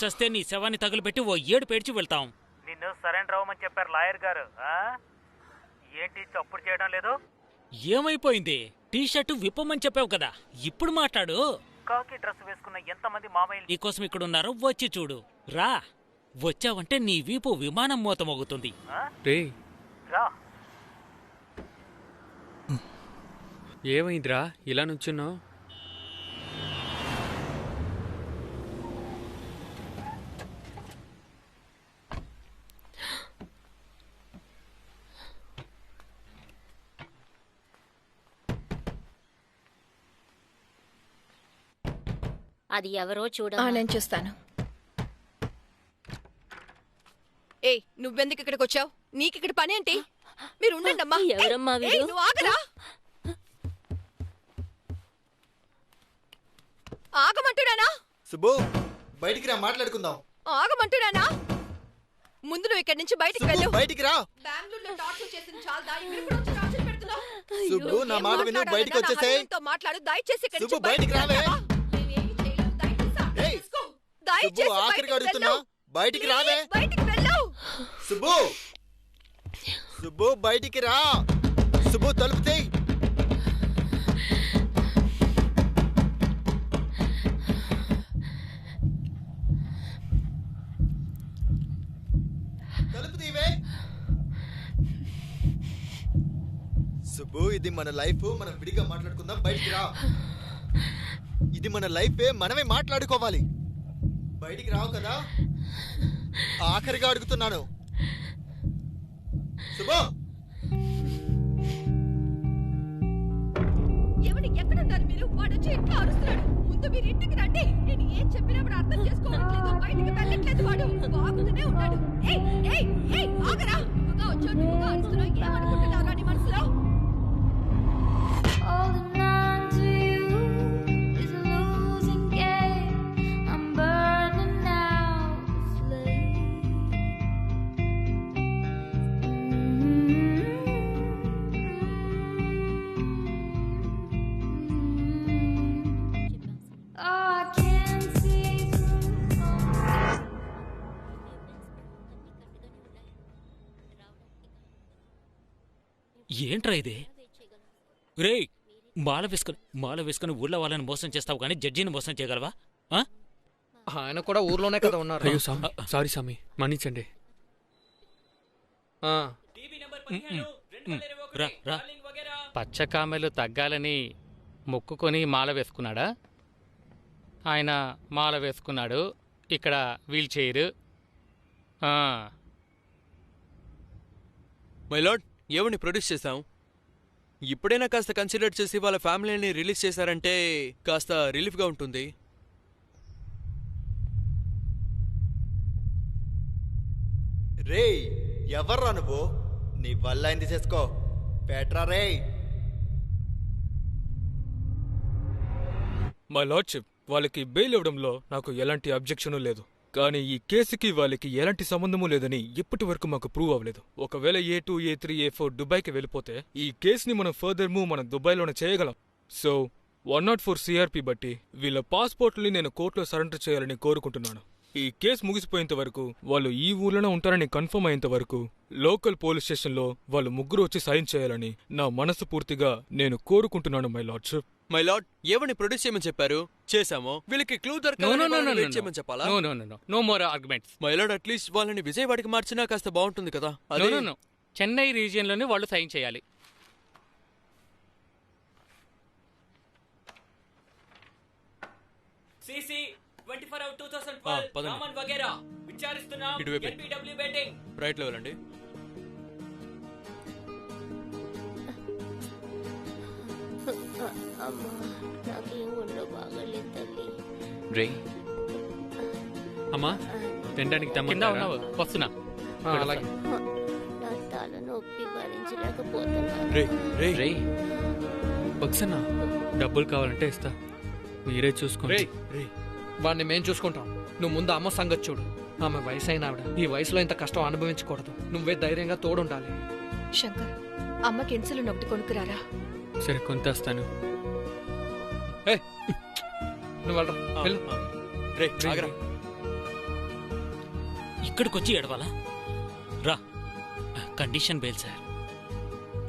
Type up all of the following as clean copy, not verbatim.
చస్తే నీ శవాన్ని తగులుపెట్టి ఓ 7 పేడ్చి వెళ్తాం. నిన్ను సరెండర్ అవ్వమని చెప్పారు లాయర్ గారు. ఏంటి తప్పుడు చేయడం లేదు? ఏమైపోయింది? టీషర్టు విప్పమని చెప్పావు కదా, ఇప్పుడు మాట్లాడు. కాకి డ్రెస్ వేసుకున్న ఎంతమంది మామయ్యలు నీకోసం ఇక్కడున్నారో వచ్చి చూడు. రా, వచ్చావంటే నీ వీపు విమానం మోతమోగుతుంది. రా. ఏమైందిరా ఇలా నుంచున్నావు? అది ఎవరో చూడ. నేను చూస్తాను. ఏయ్, నువ్వెందుకు ఇక్కడికి వచ్చావు? నీకిక్కడ పనేంటి? మీరు ఉండండమ్మా. ఎవరమ్మా వీడు? నువ్వు ఆగరా. ఆగమంటున్నానా? సుబ్బు, బయటికి రా, మాట్లాడుకుందాం. ఆగమంటున్నానా? ముందు నువ్వు ఇక్కడి నుంచి బయటికి వెళ్ళు. బయటికి రా. బెంగళూరులో టార్చర్ చేసిన చాలా దాయి మీరు కూడా వచ్చి టార్చర్ పెడుతున్నావు. సుబ్బు, నా మాట విను, బయటికి వచ్చేసేయ్. మాట్లాడు, దయచేసి ఇక్కడి నుంచి సుబ్బు, బయటికి రావే. సుబ్బు, ఆఖరికి అడుగుతున్నా, బయటికి రావే. బయటికి వెళ్ళు. సుబ్బు, సుబ్బు, బయటికి రా. సుబ్బు, తలుపు తీయ్. తలుపు తీవే. సుబ్బు, ఇది మన లైఫ్, మనం విడిగా మాట్లాడుకుందాం. బయటికి రా. ఇది మన లైఫే, మనమే మాట్లాడుకోవాలి. బయటికి రావు కదా, ఆఖరిగా అడుగుతున్నాను. సుబ్బు, ఎవడు ఎక్కడున్నారు మీరు? వాడు వచ్చి ఇంట్లో అరుస్తున్నాడు. ముందు మీరు ఇంటికి రండి. నేను ఏం చెప్పినప్పుడు అర్థం చేసుకోవట్లేదు, బయటికి వెళ్ళట్లేదు. వాడు బాగుతూనే ఉన్నాడు. ఏయ్ ఏయ్ ఏయ్, ఆగరా. నువ్వుగా వచ్చావు, నువ్వుగా అరుస్తున్నావు. ఏమనుకుంటున్నారా నీ మనసులో? ఏంట్రా ఇది? రే, మాల వేసుకుని ఊళ్ళో వాళ్ళని మోసం చేస్తావు కానీ జడ్జిని మోసం చేయగలవా? ఆయన కూడా ఊర్లోనే కదా ఉన్నారు. అయ్యో సారీ స్వామి, మన్నించండి. పచ్చకామెలు తగ్గాలని మొక్కుకొని మాల వేసుకున్నాడా? ఆయన మాల వేసుకున్నాడు. ఇక్కడ వీల్ చైరు. మై లార్డ్, ఎవరిని ప్రొడ్యూస్ చేశాం? ఇప్పుడైనా కాస్త కన్సిడర్ చేసి వాళ్ళ ఫ్యామిలీని రిలీజ్ చేశారంటే కాస్త రిలీఫ్గా ఉంటుంది. రే, ఎవర్రా నువ్వు? నీ వల్ల అయింది చేసుకో. పేట్రా రే. మై లార్డ్షిప్, వాళ్ళకి బెయిల్ ఇవ్వడంలో నాకు ఎలాంటి అబ్జెక్షను లేదు. కానీ ఈ కేసుకి వాళ్ళకి ఎలాంటి సంబంధము లేదని ఇప్పటి వరకు మాకు ప్రూవ్ అవ్వలేదు. ఒకవేళ A2, A3, A4 దుబాయ్కి వెళ్ళిపోతే ఈ కేసుని మనం ఫర్దర్ మూవ్ మనం దుబాయ్లోనే చేయగలం. సో 104 CRP బట్టి వీళ్ళ పాస్పోర్ట్ని నేను కోర్టులో సరెండర్ చేయాలని కోరుకుంటున్నాను. ఈ కేసు ముగిసిపోయేంత వరకు, వాళ్ళు ఈ ఊర్లోనే ఉంటారని కన్ఫర్మ్ అయ్యేంత వరకు లోకల్ పోలీస్ స్టేషన్లో వాళ్ళు ముగ్గురు వచ్చి సైన్ చేయాలని నా మనసు పూర్తిగా నేను కోరుకుంటున్నాను మై లార్డ్షిప్. మై లార్డ్, ఎవరిని ప్రొడ్యూస్ చేయమని చెప్పారు? చేశామో. వీళ్ళకి క్లూ దొరకమని చెప్పాలా? No more arguments. My lord, at least వాళ్ళని విజయవాడకి మార్చినా కాస్త బాగుంటుంది కదా. చెన్నై రీజియన్లోనే వాళ్ళు సైన్ చేయాలి. రైట్ లెవెల్ అండి. అమ్మా, తినడానికి వస్తున్నా. బక్సన్నా, డబ్బులు కావాలంటే ఇస్తా, మీరే చూసుకోండి. వాడిని మేం చూసుకుంటాం. నువ్వు ముందు అమ్మ సంగతి చూడు. ఆమె వయసు అయిన ఆవిడ ఈ వయసులో ఇంత కష్టం అనుభవించకూడదు. నువ్వే ధైర్యంగా తోడుండాలి. శంకర్, అమ్మకి ఇన్సులిన్ ఒకటి కొనుక్కురారా. సరే, కొంతేస్తాను. నువ్వు వెళ్ళరా. ఇక్కడికొచ్చి ఏడవాలా? రా. Condition bail sir.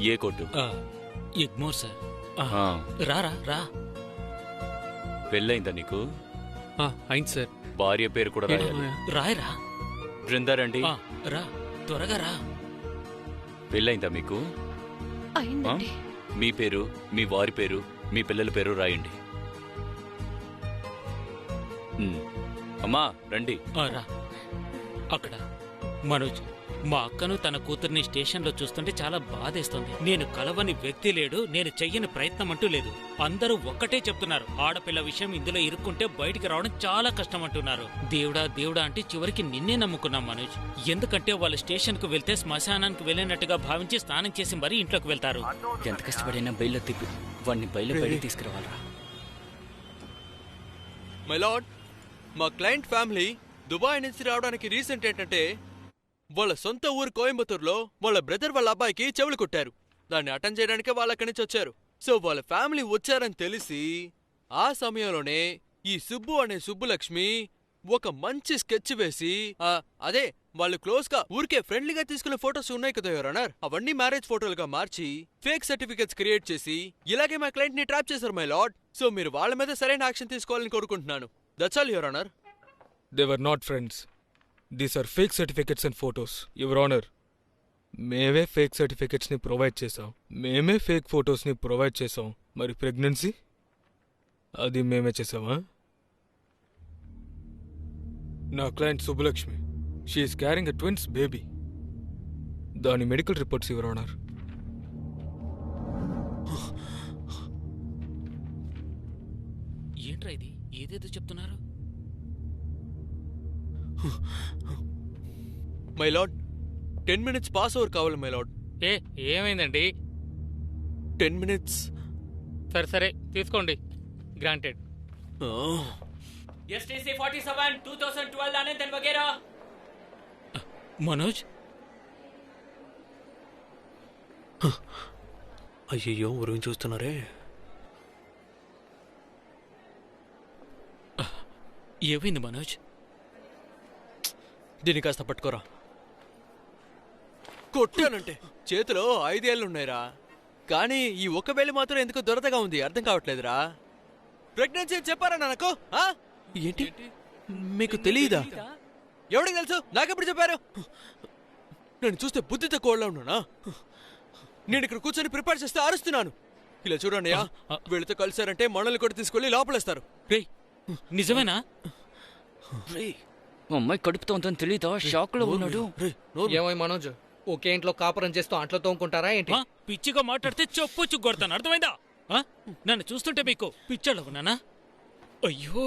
ఏ కోర్టు? ఎగ్మోర్ సార్. ఆ. రా రా రా. పెళ్ళయిందా నీకు? అయింది సార్. భార్య పేరు కూడా రాయాలి. రాయరా. బృందారండి. రా త్వరగా రా. పెళ్ళయిందా మీకు? అయిందండి. మీ పేరు, మీ వారి పేరు, మీ పిల్లల పేరు రాయండి. అమ్మా రండి. రా. అక్కడ మనోజ్, మా అక్కను తన కూతుర్ని స్టేషన్లో చూస్తుంటే చాలా బాధేస్తుంది. నేను కలవని వ్యక్తి లేడు, నేను చెయ్యని ప్రయత్నం అంటూ లేదు. అందరూ ఒక్కటే చెప్తున్నారు, ఆడపిల్ల విషయం ఇందులో ఇరుక్కుంటే బయటికి రావడం చాలా కష్టం అంటున్నారు. దేవుడా దేవుడా అంటే చివరికి నిన్నే నమ్ముకున్నాం మనోజ్. ఎందుకంటే వాళ్ళు స్టేషన్కు వెళ్తే శ్మశానానికి వెళ్ళినట్టుగా భావించి స్నానం చేసి మరీ ఇంట్లోకి వెళ్తారు. ఎంత కష్టపడైనా బయలు తిప్పి వాడిని బయలు తీసుకురావాలరా. మై లార్డ్, మా క్లయింట్ ఫ్యామిలీ దుబాయ్ నుంచి రావడానికి రీజన్ ఏంటంటే వాళ్ళ సొంత ఊరు కోయంబత్తూరులో వాళ్ళ బ్రదర్ వాళ్ళ అబ్బాయికి చెవులు కొట్టారు. దాన్ని అటెండ్ చేయడానికే వాళ్ళు అక్కడి నుంచి వచ్చారు. సో వాళ్ళ ఫ్యామిలీ వచ్చారని తెలిసి ఆ సమయంలోనే ఈ సుబ్బు అనే సుబ్బులక్ష్మి ఒక మంచి స్కెచ్ వేసి అదే వాళ్ళు క్లోజ్ గా ఊరికే ఫ్రెండ్లీగా తీసుకునే ఫోటోస్ ఉన్నాయి కదా యువర్ ఆనర్, అవన్నీ మ్యారేజ్ ఫోటోలుగా మార్చి ఫేక్ సర్టిఫికెట్స్ క్రియేట్ చేసి ఇలాగే మా క్లయింట్ ని ట్రాప్ చేశారు మై లార్డ్. సో మీరు వాళ్ళ మీద సరైన యాక్షన్ తీసుకోవాలని కోరుకుంటున్నాను. That's all your honour. They were not friends. These are fake certificates and photos. Your Honor, మేమే ఫేక్ సర్టిఫికెట్స్ని ప్రొవైడ్ చేసాం, మేమే ఫేక్ ఫొటోస్ని ప్రొవైడ్ చేసాం. మరి ప్రెగ్నెన్సీ అది మేమే చేసామా? నా client Subbulakshmi, she is carrying a twins baby. దాని మెడికల్ రిపోర్ట్స్ యువర్ ఆనర్. ఏంట్రా ఇది, ఏదేదో చెప్తున్నారు? My lord, 10 minutes pass over కావాలి మై లార్డ్. ఏమైందండి? 10 minutes. సరే సరే తీసుకోండి. గ్రాంటెడ్. STC 47 2012 आने दिन वगैरह. మనోజ్, అయ్యో ఊరిని చూస్తున్నారే. ఏమైంది మనోజ్? దీన్ని కాస్త పట్టుకోరా. కొట్టానంటే చేతిలో 5 ఏళ్ళున్నాయిరా, కానీ ఈ ఒక్క వేలు మాత్రం ఎందుకు దొరదగా ఉంది అర్థం కావట్లేదురా. ప్రెగ్నెన్సీ చెప్పారా నాకు? ఏంటి మీకు తెలియదా? ఎవడికి తెలుసు? నాకెప్పుడు చెప్పారు? నేను చూస్తే బుద్ధి తక్కువలా ఉన్నానా? నేను ఇక్కడ కూర్చొని ప్రిపేర్ చేస్తే అరుస్తున్నాను. ఇలా చూడండి, వీళ్ళతో కలిసారంటే మనల్ని కూడా తీసుకెళ్లి లోపలేస్తారు. నిజమేనా? అమ్మాయి కడుపుతో ఉందని తెలీదా? షాక్ లో ఉన్నాడు. ఏమై మనోజ్, ఒకే ఇంట్లో కాపురం చేస్తూ అంట్లో తోముకుంటారా ఏంటి? పిచ్చిగా మాట్లాడితే చెప్పొచ్చు కొడతాను, అర్థమైందా? నన్ను చూస్తుంటే మీకు పిచ్చోళ్ళ ఉన్నానా? అయ్యో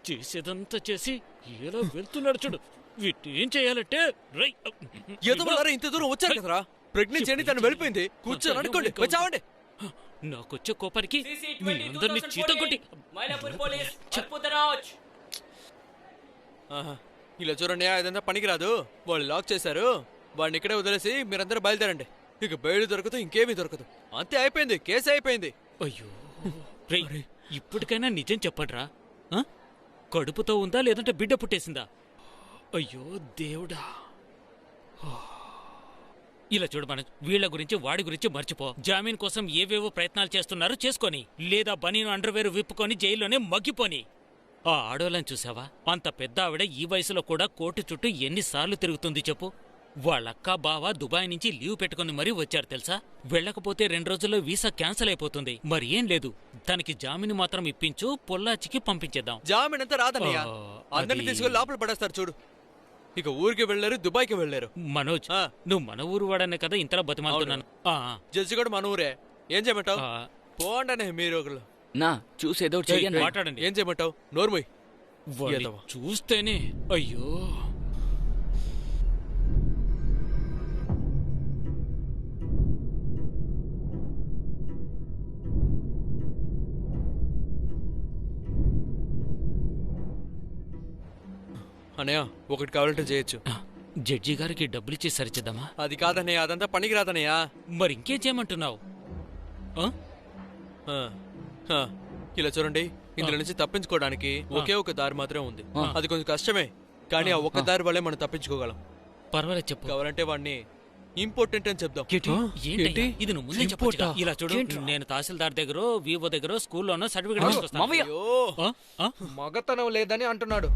చేసేదంతా చేసి ఎలా వెళ్తున్నాడు చూడు. వీటి ఏం చేయాలంటే ఇంత దూరం వచ్చారు కదరా. ప్రెగ్నెన్సీ అని తను వెళ్ళిపోయింది. కూర్చొని అనుకోండి, వచ్చావండి. నాకొచ్చే కోపానికి మీ అందరినీ చీత కొట్టి. ఇలా చూడండి, ఇదంతా పనికిరాదు. వాళ్ళు లాక్ చేశారు. వాడిని ఇక్కడే వదిలేసి మీరందరూ బయలుదేరండి. ఇక బయలు దొరకదు, ఇంకేమీ దొరకదు. అంతే, అయిపోయింది, కేసు అయిపోయింది. అయ్యో ఇప్పటికైనా నిజం చెప్పండిరా. కడుపుతో ఉందా లేదంటే బిడ్డ పుట్టేసిందా? అయ్యో దేవుడా. ఇలా చూడు మనోజ్, వీళ్ల గురించి వాడి గురించి మర్చిపో. జామీన్ కోసం ఏవేవో ప్రయత్నాలు చేస్తున్నారు, చేసుకొని. లేదా బనీను అండర్వేర్ విప్పుకొని జైల్లోనే మగ్గిపోని. ఆ ఆడోళ్ళని చూసావా? అంత పెద్ద ఆవిడ ఈ వయసులో కూడా కోర్టు చుట్టూ ఎన్నిసార్లు తిరుగుతుంది చెప్పు. వాళ్ళక్క బావ దుబాయ్ నుంచి లీవ్ పెట్టుకుని మరీ వచ్చారు తెలుసా. వెళ్ళకపోతే 2 రోజుల్లో వీసా క్యాన్సిల్ అయిపోతుంది. మరి ఏం లేదు, తనకి జామీన్ మాత్రం ఇప్పించు, పొల్లాచికి పంపించేద్దాం. జామీన్ అంతా రాదన్నయ్య, అందరిని తీసుకెళ్లి లోపల పడేస్తారు చూడు. ఇక ఊరికి వెళ్ళారు, దుబాయ్కి వెళ్ళారు. మనోజ్, నువ్వు మన ఊరు వాడనే కదా ఇంతలా బతిమాలుతున్నాను. జడ్జి కూడా మన ఊరే. ఏం చేయమంటావు? పోండనే మీరు ఒకళ్ళు. నా చూసేదో చెయ్యండి, మాట్లాడండి. ఏం చేయమంటావు? నోర్మోయ్. చూస్తేనే అయ్యో. అనయ్య, ఒకటి కావాలంటే చేయొచ్చు. జడ్జి గారికి డబ్బులిచ్చి సరిచేద్దామా? అది కాదన్నయ్య, అదంతా పనికి రాదన్నయ్యా. మరి ఇంకేం చేయమంటున్నావు? ఇలా చూడండి, ఇందులో నుంచి తప్పించుకోవడానికి ఒకే ఒక దారి మాత్రమే ఉంది. అది కొంచెం కష్టమే, కానీ ఆ ఒక్క దారి వల్లే మనం తప్పించుకోగలం. పర్వాలేదు చెప్పు. కావాలంటే వాడిని ఇంపార్టెంట్ అని చెప్దాం. ఏంటి ఇది నువ్వు ముందే చెప్పొచ్చుగా. ఇలా చూడు, నేను తహసీల్దార్ దగ్గర వివో దగ్గర స్కూల్లోనో సర్టిఫికేట్ తీసుకొస్తాను. మగతనం లేదని అంటున్నాడు.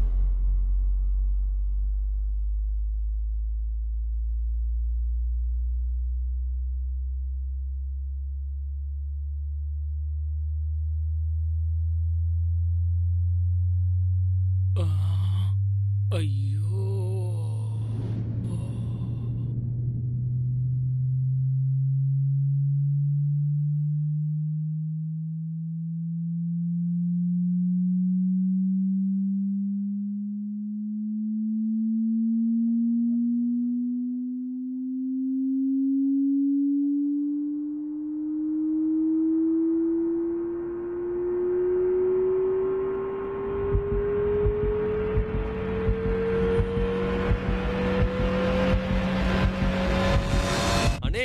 అయ్యో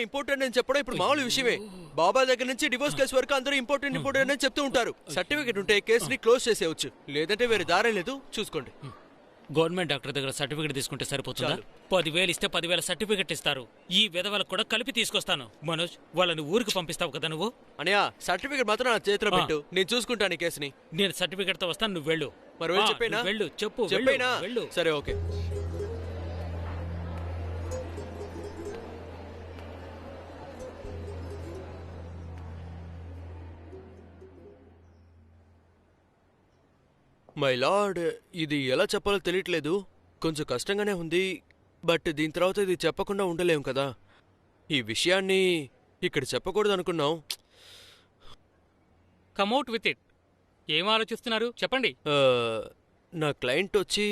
ఇంపార్టెంట్ అని చెప్పడం ఇప్పుడు మామూలు విషయమే. బాబా దగ్గర నుంచి డివోర్స్ కేసు వరకు అందరూ ఇంపార్టెంట్ అని చెప్తూ ఉంటారు. సర్టిఫికేట్ ఉంటే కేసుని క్లోజ్ చేసేయచ్చు, లేదంటే వేరే దారే లేదు. చూసుకోండి. గవర్నమెంట్ డాక్టర్ దగ్గర సర్టిఫికేట్ తీసుకుంటే సరిపోతుందా? 10,000 ఇస్తే 10,000 సర్టిఫికేట్ ఇస్తారు. ఈ విధవలకు కూడా కలిపి తీసుకొస్తాను. మనోజ్, వాళ్ళని ఊరికి పంపిస్తావు కదా నువ్వు? అనయా, సర్టిఫికేట్ మాత్రం నా చేతిలో పెట్టు, నేను చూసుకుంటాను ఈ కేసుని. నేను సర్టిఫికేట్ తో వస్తాను, నువ్వు వెళ్ళు. మరి చెప్పేనా? వెళ్ళు, చెప్పు. చెప్పేనా? సరే, ఓకే. మై లార్డ్, ఇది ఎలా చెప్పాలో తెలియట్లేదు. కొంచెం కష్టంగానే ఉంది, బట్ దీని తర్వాత ఇది చెప్పకుండా ఉండలేం కదా. ఈ విషయాన్ని ఇక్కడ చెప్పకూడదు అనుకున్నాం. కమ్అట్ విత్ ఇట్. ఏం ఆలోచిస్తున్నారు చెప్పండి. నా క్లయింట్ వచ్చి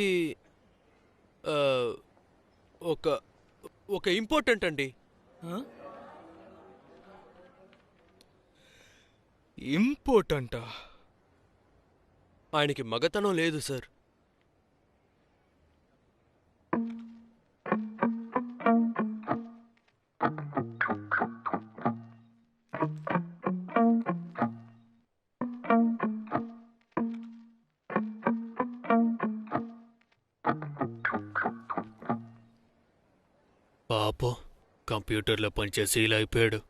ఒక ఇంపార్టెంట్ అండి. ఇంపార్టెంటా? ఆయనకి మగతనం లేదు సార్. పాపం, కంప్యూటర్లో పనిచేసి ఇలా అయిపోయాడు.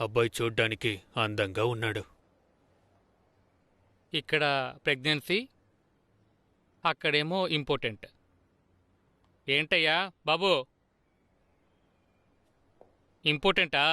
అబ్బాయి చూడ్డానికి అందంగా ఉన్నాడు. ఇక్కడ ప్రెగ్నెన్సీ, అక్కడేమో ఇంపార్టెంట్. ఏంటయ్యా బాబు, ఇంపార్టెంటా?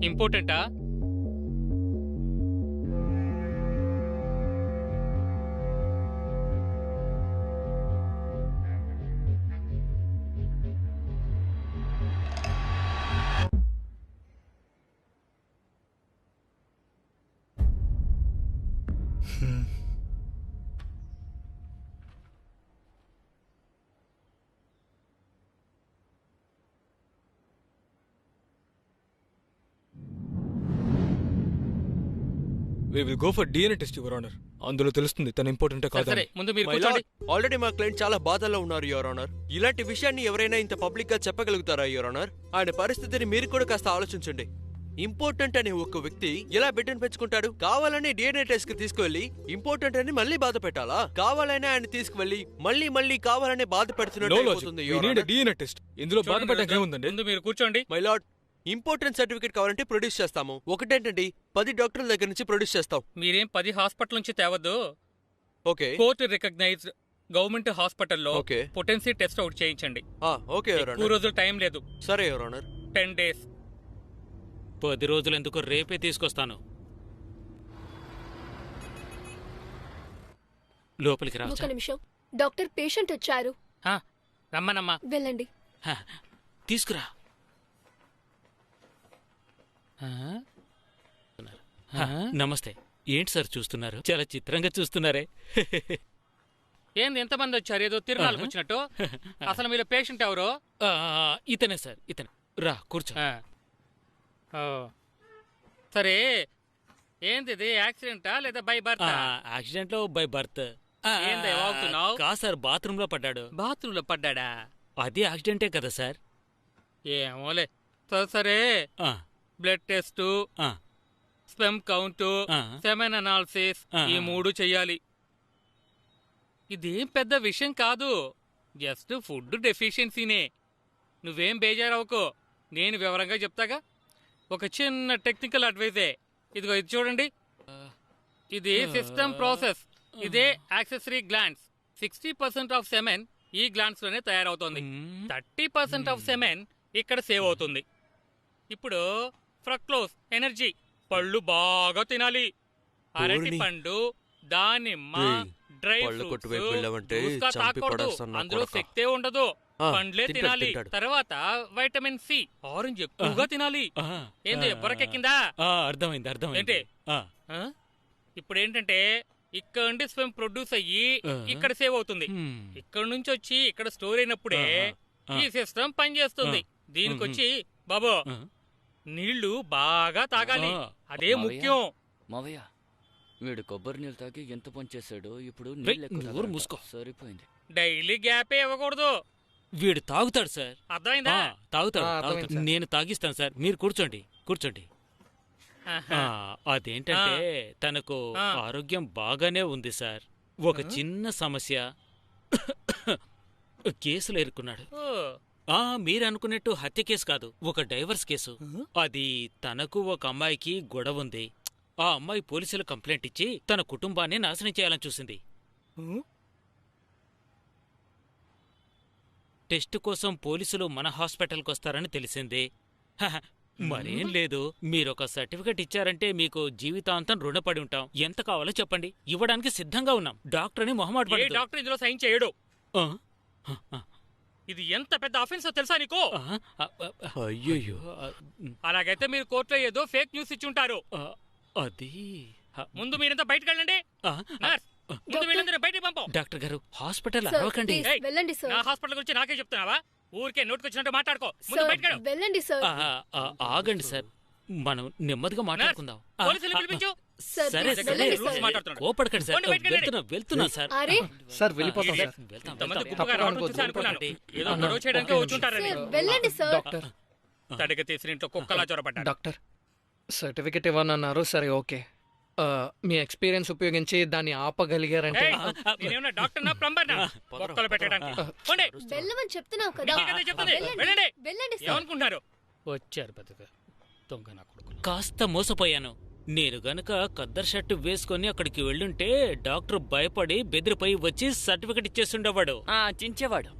ఇంపార్టెంటా? We will go for DNA test, Your Honor. అందులో తెలుస్తుంది తన ఇంపార్టెంట్ కాదని. ముందు మీరు కూర్చోండి. ఆల్రెడీ మా క్లయింట్ చాలా బాధల్లో ఉన్నారు, యువర్ ఆనర్. ఇలాంటి విషయాన్ని ఎవరైనా ఇంత పబ్లిక్ గా చెప్పగలుగుతారా, యువర్ ఆనర్? ఆయన పరిస్థితిని మీరు కూడా కాస్త ఆలోచించండి. ఇంపార్టెంట్ అనే ఒక వ్యక్తి ఎలా బిడ్డను పెంచుకుంటాడు? కావాలని DNA టెస్ట్ కి తీసుకువెళ్లి ఇంపార్టెంట్ అని మళ్ళీ బాధ పెట్టాలా? కావాలని ఆయన తీసుకువెళ్లి మళ్ళీ కావాలనే బాధ పెడుతున్నట్టు DNA టెస్ట్. ఇందులో బాధ పెట్టక ఏముందండి? ముందు మీరు కూర్చోండి. మై లార్డ్, ఇంపార్టెంట్ సర్టిఫికేట్ కావాలంటే ప్రొడ్యూస్ చేస్తాము. ఒకటేంటండి, 10 డాక్టర్ల దగ్గర నుంచి ప్రొడ్యూస్ చేస్తాం. మీరేం 10 హాస్పిటల్ నుంచి తేవద్దు. ఓకే. కోర్టు రికగ్నైజ్డ్ గవర్నమెంట్ హాస్పిటల్లో పొటెన్సీ టెస్ట్ అవుట్ చేయించండి. Okay your honour. 2 రోజులు టైం లేదు. సరే యువర్ ఆనర్. 10 days. 10 రోజులు ఎందుకు, రేపే తీసుకొస్తాను. లోపలికి రా. ఒక నిమిషం, డాక్టర్ పేషెంట్ వచ్చారు. రమ్మనమ్మా. వెళ్ళండి. తీసుకురా. నమస్తే. ఏంటి సార్ చూస్తున్నారు? చాలా చిత్రంగా చూస్తున్నారే. ఏంది ఎంతమంది వచ్చారు? ఏదో తిరునాళ్ళకి వచ్చినట్టు. అసలు మీరు పేషెంట్ ఎవరు? ఇతనే సార్, ఇతనే. రా కూర్చో. సరే, ఏంది ఇది? యాక్సిడెంటా లేదా బై బర్త్? యాక్సిడెంట్ లో బై బర్త్. ఏంది వాగుతున్నావు? కా సార్, బాత్రూమ్ లో పడ్డాడు. బాత్రూమ్ లో పడ్డాడా? అది యాక్సిడెంటే కదా సార్. ఏమోలే. సరే, blood test, sperm count, semen analysis ఈ 3 చెయ్యాలి. ఇదేం పెద్ద విషయం కాదు, జస్ట్ ఫుడ్ డెఫిషియన్సీనే. నువ్వేం బేజారవుకో, నేను వివరంగా చెప్తాగా. ఒక చిన్న టెక్నికల్ అడ్వైజే. ఇదిగో ఇది చూడండి, ఇది సిస్టమ్ ప్రాసెస్. ఇదే యాక్సెసరీ గ్లాండ్స్. 60% ఆఫ్ సెమెన్ ఈ గ్లాండ్స్ లోనే తయారవుతోంది. 30% ఆఫ్ సెమెన్ ఇక్కడ సేవ్ అవుతుంది. ఇప్పుడు ఫ్రక్టోజ్ ఎనర్జీ. పళ్ళు బాగా తినాలి. అరటి పండు, దానిమ్మ, డ్రై ఫ్రూట్స్ తాకూడదు, అందులో శక్తే ఉండదు. పండ్లే తినాలి. తర్వాత వైటమిన్ సి, ఆరెంజ్ ఎక్కువగా తినాలి. ఏంది బొరకెక్కిందా? అర్థమైంది, ఏంటి ఇప్పుడు ఏంటంటే ఇక్కడ నుండి స్పెమ్ ప్రొడ్యూస్ అయ్యి ఇక్కడ సేవ్ అవుతుంది. ఇక్కడ నుంచి వచ్చి ఇక్కడ స్టోర్ అయినప్పుడే ఈ సిస్టమ్ పనిచేస్తుంది. దీనికొచ్చి బాబు నీళ్లు బాగా తాగాలి, అదే ముఖ్యం. మావయ్య, వీడు కొబ్బరి నీళ్ళు తాగి ఎంత పని చేశాడో ఇప్పుడు మూసుకో. సరిపోయింది. డైలీ గ్యాపే ఇవ్వకూడదు. వీడు తాగుతాడు సార్. అర్థమైందా? తాగుతాడు. నేను తాగిస్తాను సార్, మీరు కూర్చోండి. అదేంటంటే తనకు ఆరోగ్యం బాగానే ఉంది సార్. ఒక చిన్న సమస్య, కేసులో ఇరుక్కున్నాడు. మీరు అనుకున్నట్టు హత్య కేసు కాదు, ఒక డైవర్స్ కేసు. అది తనకు ఒక అమ్మాయికి గొడవ ఉంది. ఆ అమ్మాయి పోలీసులు కంప్లైంట్ ఇచ్చి తన కుటుంబాన్ని నాశనం చేయాలని చూసింది. టెస్ట్ కోసం పోలీసులు మన హాస్పిటల్కి వస్తారని తెలిసింది. మరేం లేదు, మీరొక సర్టిఫికెట్ ఇచ్చారంటే మీకు జీవితాంతం రుణపడి ఉంటాం. ఎంత కావాలో చెప్పండి, ఇవ్వడానికి సిద్ధంగా ఉన్నాం. డాక్టర్ అని మొహమాట పడదు. డాక్టర్ ఇందులో సైన్ చేయడు. ఇది ఎంత పెద్ద అఫెన్సో తెలుసా నీకు? అయ్యో, అలాగైతే మీరు కోర్టులో ఏదో ఫేక్ న్యూస్ ఇచ్చుంటారు. అది ముందు మీరంతా బయటకు వెళ్ళండి. బయటికి పంపం. డాక్టర్ గారు, హాస్పిటల్ అరవకండి. నా హాస్పిటల్ గురించి నాకే చెప్తున్నావా? ఊరికే నోటుకొచ్చినట్టు మాట్లాడుకో. వెళ్ళండి సార్. ఆగండి సార్, మనం నెమ్మదిగా మాట్లాడుకుందాం. పోలీసులు పిలిపించు. సరే, కోపడకండి సార్. వెళ్తున్నా సార్. సార్ వెళ్ళిపోతాం సార్. ఏదో గొడవ చేయడానికి వచ్చుంటారని. వెళ్ళండి సార్. డాక్టర్, తడిక తీసిన ఇంట్లో కుక్కలా జ్వరపడ్డా. Doctor certificate ఇవ్వనన్నారు. సరే, ఓకే. మీ ఎక్స్పీరియన్స్ ఉపయోగించి దాన్ని ఆపగలిగారంటే. డాక్టర్ ప్లంబర్ వెళ్ళమని చెప్తున్నావు కదా. ఏమనుకుంటున్నారు? వచ్చారు బతుక దొంగ నా కొడుకు. కాస్త మోసపోయాను. నేను గనక కద్దర్ షర్టు వేసుకుని అక్కడికి వెళ్ళుంటే డాక్టర్ భయపడి బెదిరిపోయి వచ్చి సర్టిఫికెట్ ఇచ్చేస్తుండేవాడు, చించేవాడు.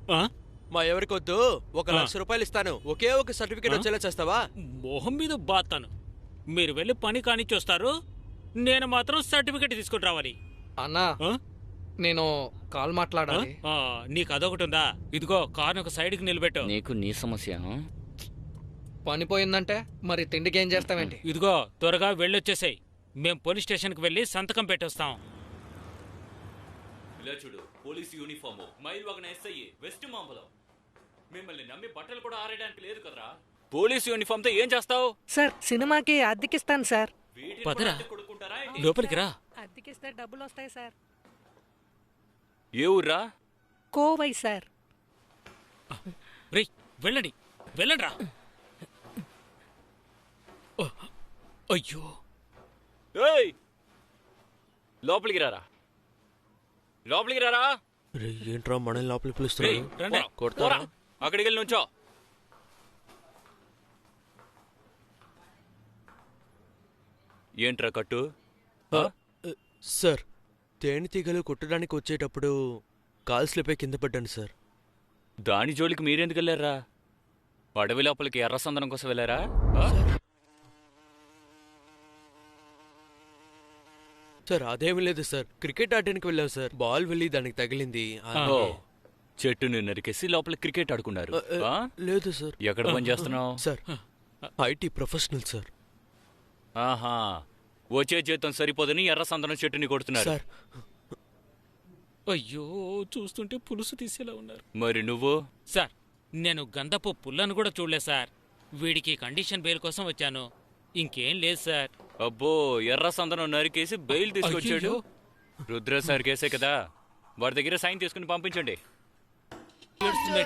మా ఎవరికొద్దు, 1,00,000 రూపాయలు ఇస్తాను, ఒకే ఒక సర్టిఫికెట్ వచ్చేలా చేస్తావా? మొహం మీద బాతాను. మీరు వెళ్ళి పని కానిచ్చొస్తారు, నేను మాత్రం సర్టిఫికెట్ తీసుకుని రావాలి. అన్నా, నేను కాల్ మాట్లాడాలి. నీకు అదొకటి ఉందా? ఇదిగో కార్ను ఒక సైడ్కి నిలబెట్టు. నీకు నీ సమస్య. పని పోయిందంటే మరి తిండికి ఏం చేస్తావేంటి? ఇదిగో త్వరగా వెళ్ళొచ్చేసాయి. మేం పోలీస్ స్టేషన్కి వెళ్ళి సంతకం పెట్టొస్తాం. ఇలా చూడు, police uniform, Mylvaganan SI, West Mambalam. మిమ్మల్ని నమ్మి బట్టలు కూడా ఆరేయడానికి లేదు కదరా. పోలీస్ యూనిఫామ్ తో ఏం చేస్తావు? సార్, సినిమాకి అద్దెకిస్తాను సార్. పదరా, లోపలికి రా. అద్దెకిస్తే డబ్బులు వస్తాయి సార్. ఏ ఊర్రా? కోవై సార్. రే, వెళ్ళండి రా. అయ్యో, లోపలికి రారా. ఏంట్రా మనల్ని లోపలికి పిలుస్తున్నారు? అక్కడికి వెళ్ళి నుంచో. ఏంట్రా కట్టు? సార్, తేనెటీగలు కుట్టడానికి వచ్చేటప్పుడు కాల్ స్లిప్ కింద పడ్డాను సార్. దాని జోలికి మీరెందుకు వెళ్ళారా? అడవి లోపలికి ఎర్ర సందనం కోసం వెళ్ళారా? సార్, అదేమీ లేదు సార్, క్రికెట్ ఆడడానికి వెళ్ళాం సార్. బాల్ వెళ్ళి దానికి తగిలింది. చెట్టుని నరికేసి లోపల క్రికెట్ ఆడుకున్నారు. లేదు సార్. ఎక్కడ పని చేస్తున్నావు? Sir, IT professional sir. ఆహా, వచ్చే జీతం సరిపోదని ఎర్ర సందనం చెట్టుని కొడుతున్నారు. సార్, అయ్యో చూస్తుంటే పులుసు తీసేలా ఉన్నారు. మరి నువ్వు? సార్ నేను గంధపు పుల్లను కూడా చూడలేదు సార్. వీడికి కండిషన్ బెయిల్ కోసం వచ్చాను, ఇంకేం లేదు సార్. అబ్బో, ఎర్ర సందనం నరికేసి బెయిల్ తీసుకొచ్చాడు. రుద్ర సార్ కేసే కదా, వాడి దగ్గర సైన్ తీసుకుని పంపించండి.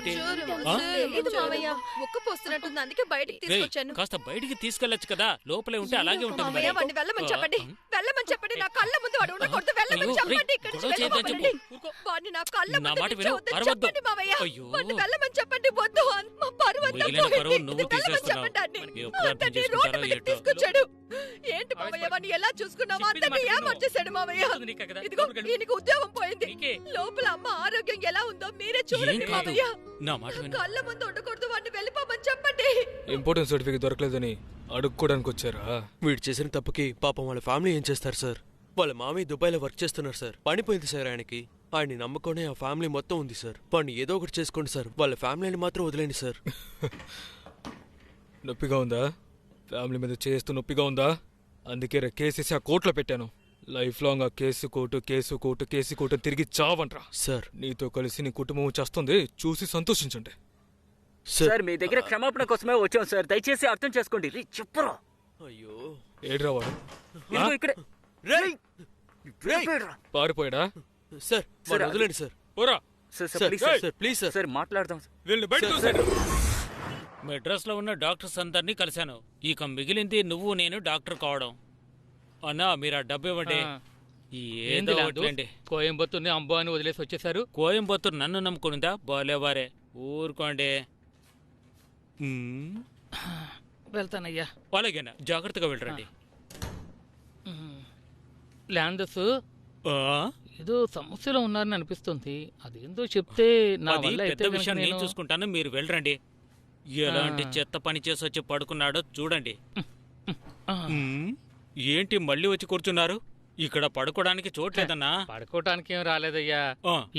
తెలీదు మావయ్య, ముక్కు పోస్తున్నట్టుంది, అందుకే బయటికి తీసుకొచ్చాను. కాస్త బయటికి తీసుకెళ్లొచ్చు కదా, లోపలే ఉంటే అలాగే ఉంటుంది. మావయ్య, వాడిని వెళ్ళమని చెప్పండి, వెళ్ళమని చెప్పండి. నా కళ్ళ ముందు వాడు ఉండకూడదు, వెళ్ళమని చెప్పండి. ఇక్కడి నుంచి వెళ్ళమని వాడిని నా కళ్ళ ముందు నుంచి చెప్పండి మావయ్య. వాడిని వెళ్ళమని చెప్పండి. వద్దు, మా పరువు అంతా పోయింది. వెళ్ళమని చెప్పండి. అందరినీ రోడ్డు మీదకి తీసుకొచ్చాడు. ఏంటి మావయ్య, వాడిని ఎలా చూసుకున్నావా? అందరినీ ఏమర్చేశాడు మావయ్య. ఇదిగో ఈయనకి ఉద్యోగం పోయింది. లోపల అమ్మ ఆరోగ్యం ఎలా ఉందో మీరే చూడండి మావయ్య. కళ్ళ ముందు ఉండకూడదు, వాడిని వెళ్ళిపోమని చెప్పండి. ఇంపార్టెన్స్ సర్టిఫికేట్ దొరకలేదని అడుక్కోడానికి వచ్చారా? వీడు చేసిన తప్పుకి పాపం వాళ్ళ ఫ్యామిలీ ఏం చేస్తారు సార్? వాళ్ళ మామయ్య దుబాయ్లో వర్క్ చేస్తున్నారు సార్. పనిపోయింది సార్ ఆయనకి. ఆయన్ని నమ్ముకునే ఆ ఫ్యామిలీ మొత్తం ఉంది సార్. వాడిని ఏదో ఒకటి చేసుకోండి సార్, వాళ్ళ ఫ్యామిలీని మాత్రం వదిలేండి సార్. నొప్పిగా ఉందా? ఫ్యామిలీ మీద చేస్తూ నొప్పిగా ఉందా? అందుకే కేసేసి ఆ కోర్టులో పెట్టాను. లైఫ్ లాంగ్ ఆ కేసు కోర్టు తిరిగి చావంట్రా సార్. నీతో కలిసి నీ కుటుంబం చేస్తుంది, చూసి సంతోషించండి. సార్ మీ దగ్గర క్షమాపణ కోసమే వచ్చాం సార్, దయచేసి అర్థం చేసుకోండి. చెప్పరా? అయ్యో ఏడ్రా వాడు? ఇక్కడే పారిపోయాడా? సార్ వదిలేండి సార్. ఓరా ప్లీజ్ సార్ మాట్లాడదాం. మెడ్రాస్ లో ఉన్న డాక్టర్స్ అందరినీ కలిశాను. ఇక మిగిలింది నువ్వు నేను డాక్టర్ కావడం. అన్నా మీరు ఆ డబ్బు ఇవ్వండి. కోయంబత్తూర్ని అంబో అని వదిలేసి వచ్చేసారు. కోయంబత్తూరు నన్ను నమ్ముకుందా? బాలేవారే, ఊరుకోండి. వెళ్తానయ్యా. అలాగేనా, జాగ్రత్తగా వెళ్ళరండి. ల్యాండర్స్ ఏదో సమస్యలో ఉన్నారని అనిపిస్తుంది. అదేందో చెప్తే నా వల్ల పెద్ద విషయం నేను చూసుకుంటాను, మీరు వెళ్ళరండి. ఎలాంటి చెత్త పని చేసి వచ్చి పడుకున్నాడో చూడండి. ఏంటి మళ్ళీ వచ్చి కూర్చున్నారు? ఇక్కడ పడుకోవడానికి చోట్లేదన్నా? పడుకోవటానికి ఏం రాలేదయ్యా.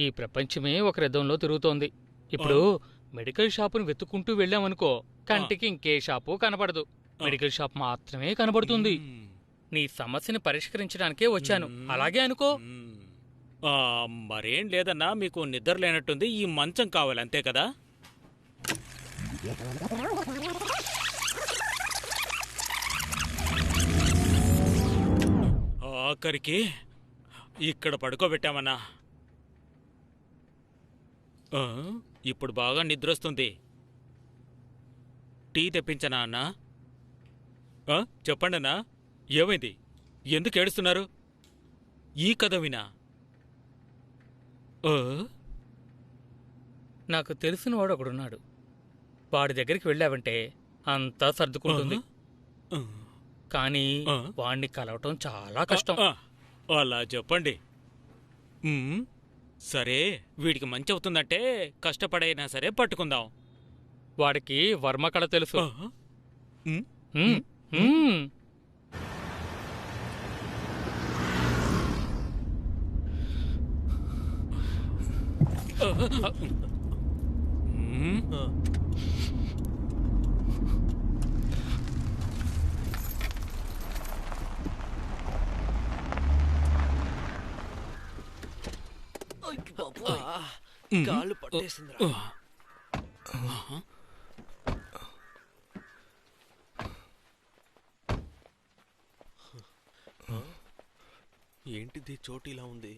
ఈ ప్రపంచమే ఒక రథంలో తిరుగుతోంది. ఇప్పుడు మెడికల్ షాపును వెతుక్కుంటూ వెళ్ళామనుకో, కంటికి ఇంకే షాపు కనపడదు, మెడికల్ షాప్ మాత్రమే కనబడుతుంది. నీ సమస్యని పరిష్కరించడానికే వచ్చాను, అలాగే అనుకో. మరేం లేదన్నా, మీకు నిద్ర లేనట్టుంది, ఈ మంచం కావాలి అంతే కదా? ఆఖరికి ఇక్కడ పడుకోబెట్టామన్నా. ఇప్పుడు బాగా నిద్రొస్తుంది. టీ తెప్పించనా అన్నా? చెప్పండి అన్నా, ఏమైంది? ఎందుకు ఏడుస్తున్నారు? ఈ కథ వినా? నాకు తెలిసినవాడు ఒకడున్నాడు, వాడి దగ్గరికి వెళ్ళావంటే అంతా సర్దుకుంటుంది. కానీ వాణ్ణి కలవటం చాలా కష్టం. అలా చెప్పండి. సరే, వీడికి మంచి అవుతుందంటే కష్టపడైనా సరే పట్టుకుందాం. వాడికి వర్మకళ తెలుసు. కాళ్ళు పట్టేసిందిరా. ఏంటిది చోటు ఇలా ఉంది?